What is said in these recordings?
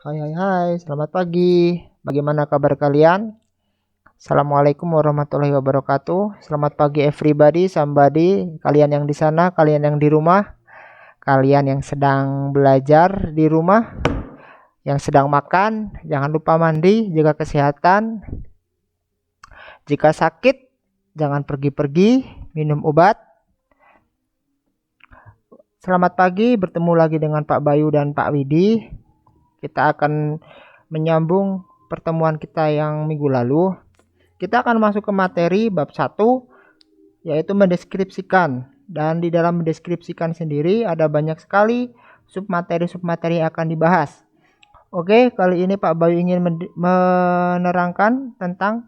Hai, selamat pagi. Bagaimana kabar kalian? Assalamualaikum warahmatullahi wabarakatuh. Selamat pagi everybody, somebody. Kalian yang di sana, kalian yang di rumah, kalian yang sedang belajar di rumah, yang sedang makan, jangan lupa mandi, jaga kesehatan. Jika sakit, jangan pergi-pergi, minum obat. Selamat pagi, bertemu lagi dengan Pak Bayu dan Pak Widi. Kita akan menyambung pertemuan kita yang minggu lalu. Kita akan masuk ke materi bab 1, yaitu mendeskripsikan. Dan di dalam mendeskripsikan sendiri ada banyak sekali submateri-submateri yang akan dibahas. Oke, kali ini Pak Bayu ingin menerangkan tentang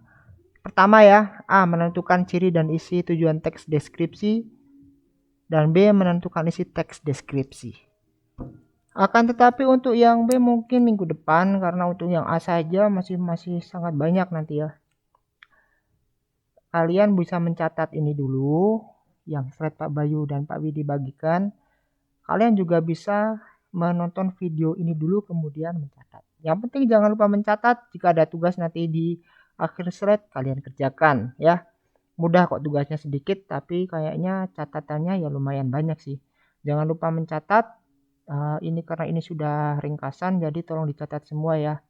pertama ya, A. Menentukan ciri dan isi tujuan teks deskripsi, dan B. Menentukan isi teks deskripsi. Akan tetapi untuk yang B mungkin minggu depan, karena untuk yang A saja masih sangat banyak nanti ya. Kalian bisa mencatat ini dulu, yang slide Pak Bayu dan Pak Widi bagikan. Kalian juga bisa menonton video ini dulu kemudian mencatat. Yang penting jangan lupa mencatat. Jika ada tugas nanti di akhir slide kalian kerjakan ya. Mudah kok, tugasnya sedikit tapi kayaknya catatannya ya lumayan banyak sih. Jangan lupa mencatat. Ini karena ini sudah ringkasan, jadi tolong dicatat semua ya.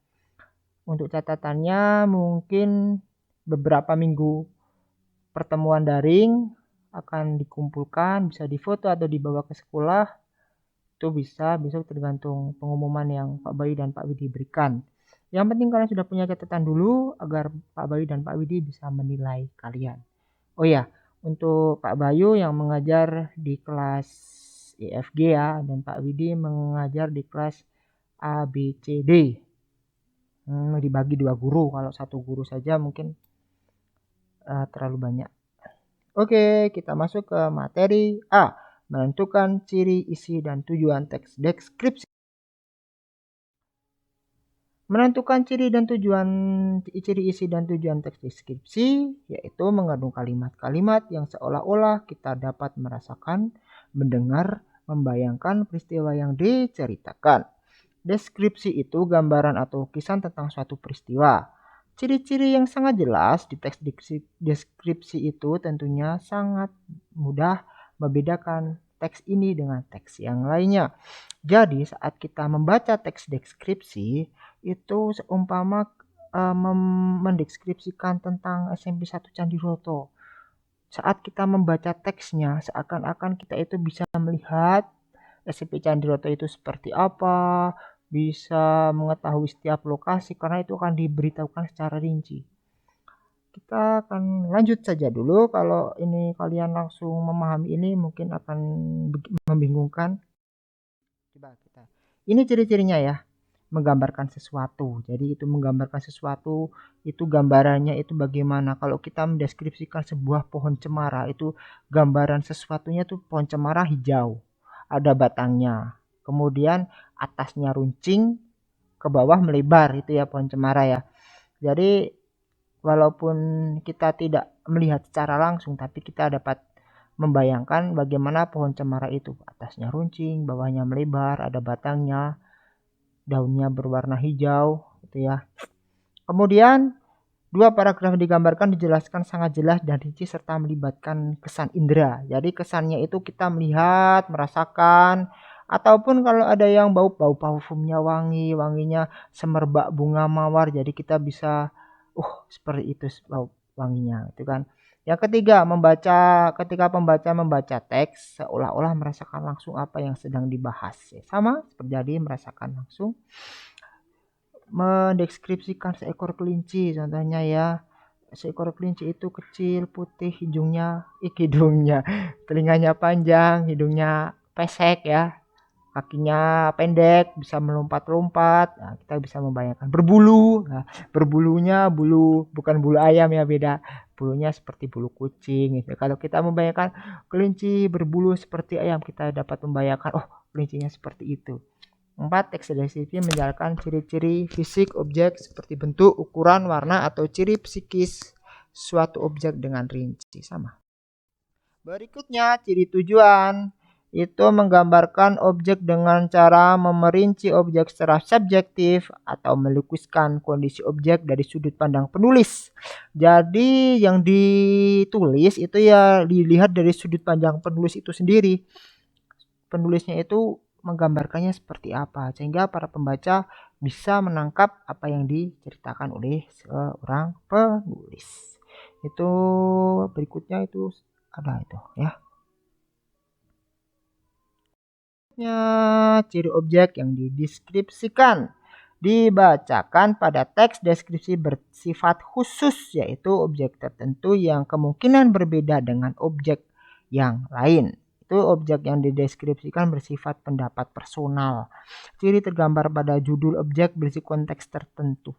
Untuk catatannya mungkin beberapa minggu pertemuan daring akan dikumpulkan, bisa difoto atau dibawa ke sekolah. Itu bisa tergantung pengumuman yang Pak Bayu dan Pak Widi berikan. Yang penting kalian sudah punya catatan dulu agar Pak Bayu dan Pak Widi bisa menilai kalian. Oh ya, untuk Pak Bayu yang mengajar di kelas EFG ya, dan Pak Widi mengajar di kelas ABCD. Dibagi 2 guru, kalau 1 guru saja mungkin terlalu banyak. Oke, kita masuk ke materi A. Menentukan ciri, isi, dan tujuan teks deskripsi. Menentukan ciri, isi, dan tujuan teks deskripsi, yaitu mengandung kalimat-kalimat yang seolah-olah kita dapat merasakan, mendengar, membayangkan peristiwa yang diceritakan. Deskripsi itu gambaran atau lukisan tentang suatu peristiwa. Ciri-ciri yang sangat jelas di teks deskripsi itu tentunya sangat mudah membedakan teks ini dengan teks yang lainnya. Jadi saat kita membaca teks deskripsi itu seumpama mendeskripsikan tentang SMP 1 Candiroto. Saat kita membaca teksnya, seakan-akan kita itu bisa melihat SMP Candiroto itu seperti apa, bisa mengetahui setiap lokasi karena itu akan diberitahukan secara rinci. Kita akan lanjut saja dulu. Kalau ini kalian langsung memahami ini mungkin akan membingungkan. Coba kita. Ini ciri-cirinya ya. Menggambarkan sesuatu. Jadi itu menggambarkan sesuatu, itu gambarannya itu bagaimana. Kalau kita mendeskripsikan sebuah pohon cemara, itu gambaran sesuatunya tuh pohon cemara hijau. Ada batangnya. Kemudian atasnya runcing, ke bawah melebar, itu ya pohon cemara ya. Jadi walaupun kita tidak melihat secara langsung, tapi kita dapat membayangkan bagaimana pohon cemara itu. Atasnya runcing, bawahnya melebar, ada batangnya, daunnya berwarna hijau, gitu ya. Kemudian 2 paragraf digambarkan dijelaskan sangat jelas dan rinci serta melibatkan kesan indera. Jadi kesannya itu kita melihat, merasakan, ataupun kalau ada yang bau parfumnya wangi, wanginya semerbak bunga mawar, jadi kita bisa seperti itu bau wanginya, itu kan. Yang ketiga, ketika pembaca membaca teks seolah-olah merasakan langsung apa yang sedang dibahas. Sama seperti merasakan langsung. Mendeskripsikan seekor kelinci contohnya ya. Seekor kelinci itu kecil, putih, hidungnya, telinganya panjang, hidungnya pesek ya. Kakinya pendek, bisa melompat-lompat. Nah, kita bisa membayangkan berbulu. Nah, berbulunya bukan bulu ayam ya, beda. Bulunya seperti bulu kucing gitu. Kalau kita membayangkan kelinci berbulu seperti ayam, kita dapat membayangkan kelincinya seperti itu. 4. Teks deskripsi menjelaskan ciri-ciri fisik objek seperti bentuk, ukuran, warna, atau ciri psikis suatu objek dengan rinci. Sama. Berikutnya ciri tujuan. itu menggambarkan objek dengan cara memerinci objek secara subjektif atau melukiskan kondisi objek dari sudut pandang penulis. Jadi yang ditulis itu ya dilihat dari sudut pandang penulis itu sendiri. Penulisnya itu menggambarkannya seperti apa sehingga para pembaca bisa menangkap apa yang diceritakan oleh seorang penulis. Itu berikutnya itu ada itu ya. Ciri objek yang dideskripsikan dibacakan pada teks deskripsi bersifat khusus, yaitu objek tertentu yang kemungkinan berbeda dengan objek yang lain. Itu objek yang dideskripsikan bersifat pendapat personal. Ciri tergambar pada judul objek berisi konteks tertentu.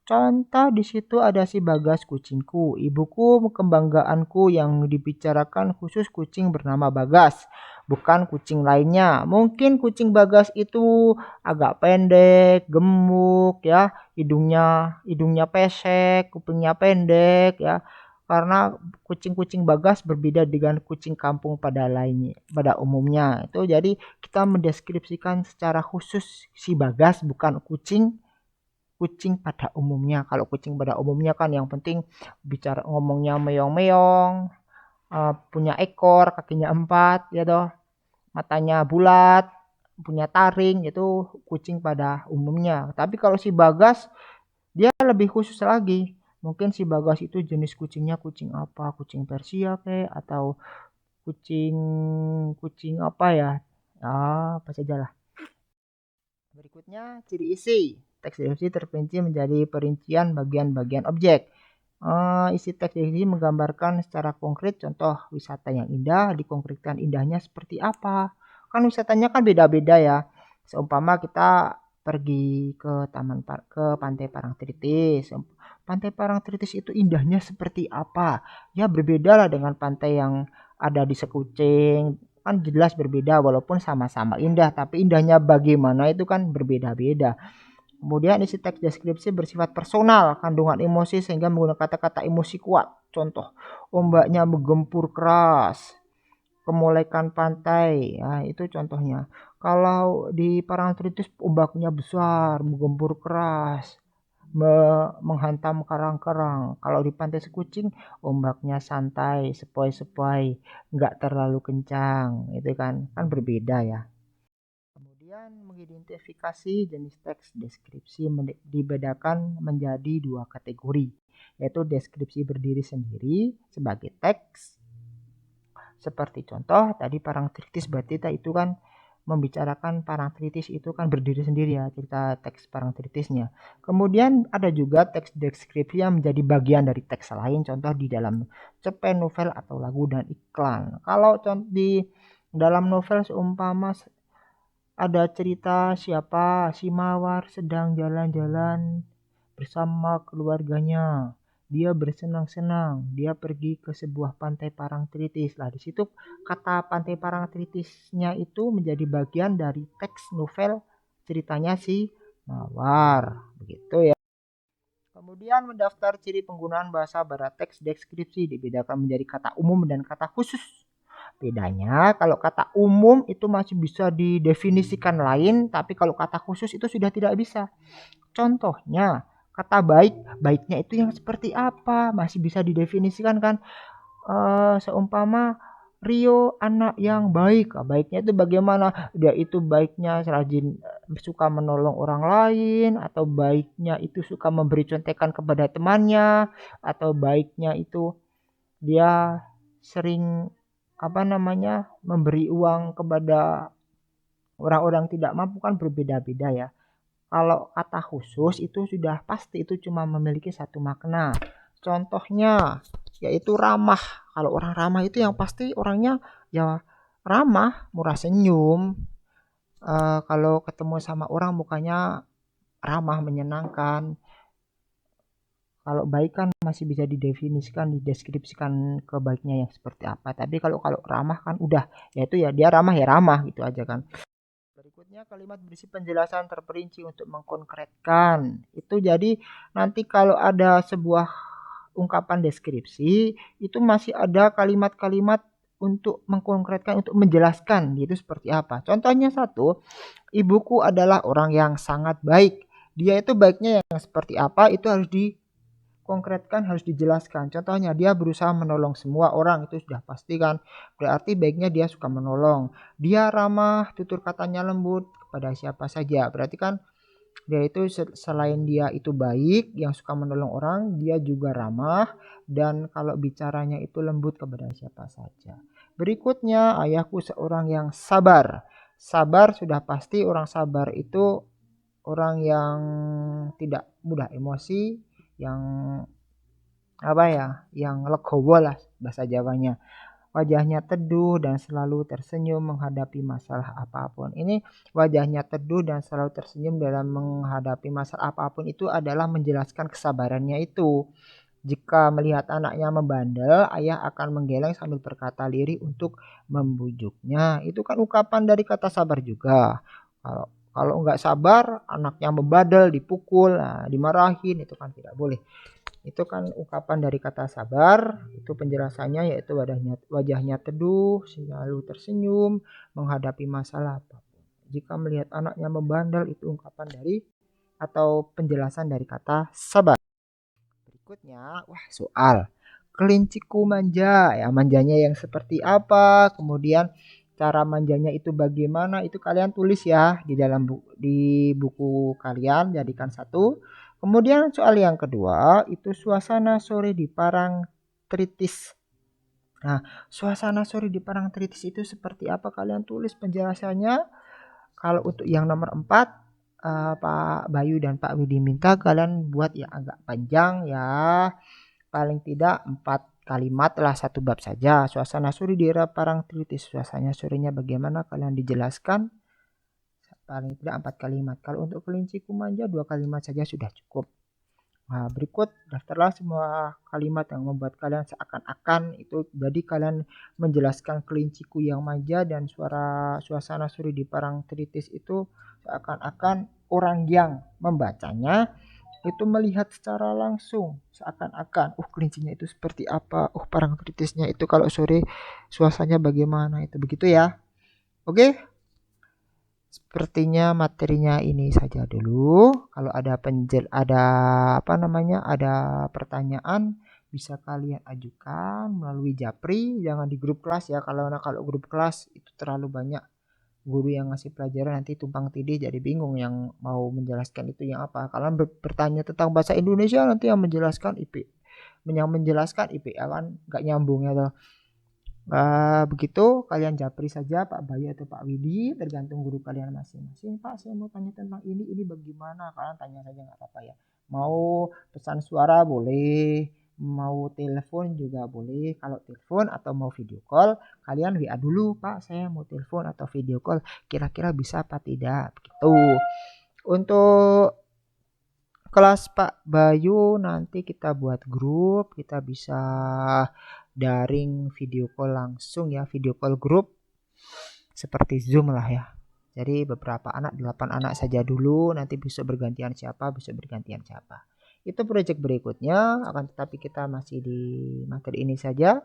Contoh di situ ada si Bagas kucingku, ibuku kebanggaanku, yang dibicarakan khusus kucing bernama Bagas, bukan kucing lainnya. Mungkin kucing Bagas itu agak pendek, gemuk ya, hidungnya pesek, kupingnya pendek ya. Karena kucing-kucing Bagas berbeda dengan kucing kampung pada umumnya. Itu jadi kita mendeskripsikan secara khusus si Bagas, bukan kucing pada umumnya. Kalau kucing pada umumnya kan yang penting bicara ngomongnya meong-meong, punya ekor, kakinya 4 ya toh, matanya bulat, punya taring, itu kucing pada umumnya. Tapi kalau si Bagas dia lebih khusus lagi. Mungkin si Bagas itu jenis kucingnya kucing apa? Kucing Persia kayak atau kucing apa ya? Apa sajalah. Berikutnya ciri isi. Teks deskripsi terperinci menjadi perincian bagian-bagian objek. Isi teks deskripsi menggambarkan secara konkret contoh wisata yang indah, dikonkretkan indahnya seperti apa. Kan wisatanya kan beda-beda ya. Seumpama kita pergi ke Pantai Parangtritis. Pantai Parangtritis itu indahnya seperti apa? Ya berbeda lah dengan pantai yang ada di Sekucing, kan jelas berbeda walaupun sama-sama indah, tapi indahnya bagaimana itu kan berbeda-beda. Kemudian isi teks deskripsi bersifat personal, kandungan emosi sehingga menggunakan kata-kata emosi kuat. Contoh, ombaknya menggempur keras, kemolekan pantai, ya itu contohnya. Kalau di Parangtritis ombaknya besar, menggempur keras, menghantam karang-karang. Kalau di Pantai Sekucing ombaknya santai, sepoi-sepoi, nggak terlalu kencang. Itu kan berbeda ya. Kemudian mengidentifikasi jenis teks deskripsi dibedakan menjadi 2 kategori, yaitu deskripsi berdiri sendiri sebagai teks. Seperti contoh tadi Parangtritis, berarti itu kan membicarakan Parangtritis itu kan berdiri sendiri ya, cerita teks Parangtritisnya. Kemudian ada juga teks deskripsi yang menjadi bagian dari teks lain, contoh di dalam cerpen, novel atau lagu dan iklan. Kalau di dalam novel seumpama ada cerita si Mawar sedang jalan-jalan bersama keluarganya. Dia bersenang-senang, dia pergi ke sebuah pantai Parangtritis. Lah di situ kata pantai Parangtritisnya itu menjadi bagian dari teks novel ceritanya si Mawar, begitu ya. Kemudian mendaftar ciri penggunaan bahasa pada teks deskripsi dibedakan menjadi kata umum dan kata khusus. Bedanya kalau kata umum itu masih bisa didefinisikan lain, tapi kalau kata khusus itu sudah tidak bisa. Contohnya, kata baik, baiknya itu yang seperti apa? Masih bisa didefinisikan kan? Seumpama Rio anak yang baik, baiknya itu bagaimana? Dia itu baiknya rajin, suka menolong orang lain, atau baiknya itu suka memberi contekan kepada temannya, atau baiknya itu dia sering memberi uang kepada orang-orang tidak mampu, kan berbeda-beda ya. Kalau kata khusus itu sudah pasti itu cuma memiliki satu makna. Contohnya yaitu ramah. Kalau orang ramah itu yang pasti orangnya ya ramah, murah senyum. Kalau ketemu sama orang mukanya ramah, menyenangkan. Kalau baik kan masih bisa didefinisikan, dideskripsikan kebaiknya yang seperti apa. Tapi kalau ramah kan udah, yaitu ya dia ramah ya ramah gitu aja kan. Berikutnya kalimat berisi penjelasan terperinci untuk mengkonkretkan. Itu jadi nanti kalau ada sebuah ungkapan deskripsi itu masih ada kalimat-kalimat untuk mengkonkretkan, untuk menjelaskan itu seperti apa. Contohnya satu, ibuku adalah orang yang sangat baik. Dia itu baiknya yang seperti apa itu harus dikonkretkan, harus dijelaskan. Contohnya dia berusaha menolong semua orang, itu sudah pasti kan. Berarti baiknya dia suka menolong. Dia ramah, tutur katanya lembut kepada siapa saja. Berarti kan dia itu selain dia itu baik, yang suka menolong orang, dia juga ramah dan kalau bicaranya itu lembut kepada siapa saja. Berikutnya, ayahku seorang yang sabar. Sabar sudah pasti, orang sabar itu orang yang tidak mudah emosi, yang apa ya, yang legowo lah bahasa Jawanya. Wajahnya teduh dan selalu tersenyum menghadapi masalah apapun. Ini wajahnya teduh dan selalu tersenyum dalam menghadapi masalah apapun itu adalah menjelaskan kesabarannya itu. Jika melihat anaknya membandel, ayah akan menggeleng sambil berkata lirih untuk membujuknya. Itu kan ungkapan dari kata sabar juga. Kalau kalau nggak sabar, anaknya membandel, dipukul, nah, dimarahin, itu kan tidak boleh. Itu kan ungkapan dari kata sabar, itu penjelasannya yaitu wajahnya teduh, selalu tersenyum, menghadapi masalah apapun. Jika melihat anaknya membandel, itu ungkapan dari atau penjelasan dari kata sabar. Berikutnya, wah soal. Kelinciku manja, ya manjanya yang seperti apa, kemudian cara manjanya itu bagaimana, itu kalian tulis ya di dalam di buku kalian, jadikan satu. Kemudian soal yang kedua, itu suasana sore di Parangtritis. Nah, suasana sore di Parangtritis itu seperti apa, kalian tulis penjelasannya. Kalau untuk yang nomor 4, Pak Bayu dan Pak Widi minta kalian buat yang agak panjang ya. Paling tidak 4 kalimat lah, satu bab saja. Suasana sore di era Parangtritis. Suasana sorenya bagaimana kalian dijelaskan. Paling tidak 4 kalimat. Kalau untuk kelinci kumanja 2 kalimat saja sudah cukup. Nah, berikut daftarlah semua kalimat yang membuat kalian seakan-akan itu jadi kalian menjelaskan kelinciku yang manja dan suasana sore di Parangtritis itu seakan-akan orang yang membacanya itu melihat secara langsung, seakan-akan kelincinya itu seperti apa, Parangtritisnya itu kalau sore suasananya bagaimana, itu begitu ya. Oke, sepertinya materinya ini saja dulu. Kalau ada pertanyaan bisa kalian ajukan melalui Japri, jangan di grup kelas ya. Kalau grup kelas itu terlalu banyak guru yang ngasih pelajaran, nanti tumpang tindih jadi bingung yang mau menjelaskan itu yang apa. Kalian bertanya tentang bahasa Indonesia, nanti yang menjelaskan IPA kan nggak nyambung ya toh. Begitu kalian japri saja Pak Bayu atau Pak Widi, tergantung guru kalian masing-masing. Pak, saya mau tanya tentang ini bagaimana, kalian tanya saja nggak apa-apa ya. Mau pesan suara boleh, mau telepon juga boleh. Kalau telepon atau mau video call, kalian WA dulu, Pak saya mau telepon atau video call, kira-kira bisa apa tidak, begitu. Untuk kelas Pak Bayu nanti kita buat grup, kita bisa daring video call langsung ya, video call grup seperti Zoom lah ya. Jadi beberapa anak, 8 anak saja dulu, nanti bisa bergantian siapa. Itu proyek berikutnya, akan tetapi kita masih di materi ini saja.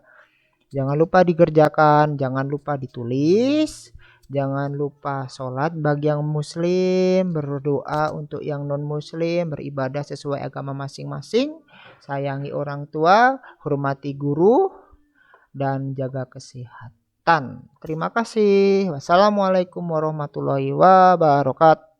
Jangan lupa dikerjakan, jangan lupa ditulis, jangan lupa sholat bagi yang muslim, berdoa untuk yang non muslim, beribadah sesuai agama masing-masing, sayangi orang tua, hormati guru, dan jaga kesehatan. Terima kasih. Wassalamualaikum warahmatullahi wabarakatuh.